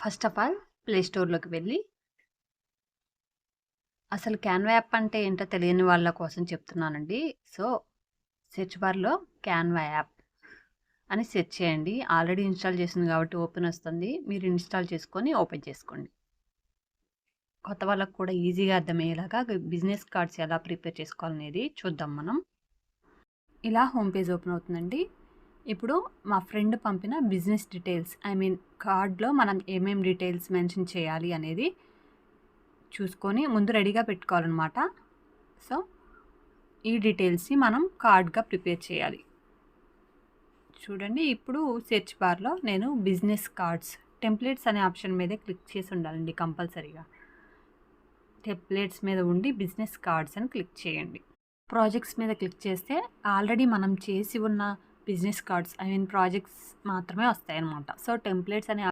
First of all play స్టోర్‌లోకి వెళ్ళి అసలు Canva app అంటే ఏంటో తెలియని వాళ్ళ కోసం చెప్తున్నానండి. సో, సెర్చ్ బార్‌లో క్యాన్వా యాప్ అని సెర్చ్ చేయండి. ఆల్రెడీ ఇన్‌స్టాల్ చేసింది కాబట్టి ఓపెన్ వస్తుంది. మీరు ఇన్‌స్టాల్ చేసుకొని ఓపెన్ చేసుకోండి. కొత్త వాళ్ళకి కూడా ఈజీగా అర్థమయ్యేలాగా బిజినెస్ కార్డ్స్ ఎలా ప్రిపేర్ చేసుకోవాలనేది చూద్దాం మనం. ఇలా హోమ్ పేజ్ ఓపెన్ అవుతుందండి. ఇప్పుడు మా ఫ్రెండ్ పంపిన బిజినెస్ డీటెయిల్స్ కార్డ్‌లో మనం ఏమేం డీటెయిల్స్ మెన్షన్ చేయాలి అనేది చూసుకొని ముందు రెడీగా పెట్టుకోవాలన్నమాట. సో, ఈ డీటెయిల్స్‌ని మనం కార్డ్‌గా ప్రిపేర్ చేయాలి. చూడండి, ఇప్పుడు సెర్చ్ బార్‌లో నేను బిజినెస్ కార్డ్స్, టెంప్లేట్స్ అనే ఆప్షన్ మీదే క్లిక్ చేసి ఉండాలండి కంపల్సరీగా. టెంప్లేట్స్ మీద ఉండి బిజినెస్ కార్డ్స్ అని క్లిక్ చేయండి. ప్రాజెక్ట్స్ మీద క్లిక్ చేస్తే ఆల్రెడీ మనం చేసి ఉన్న బిజినెస్ కార్డ్స్ ప్రాజెక్ట్స్ మాత్రమే వస్తాయన్నమాట. సో, టెంప్లేట్స్ అనే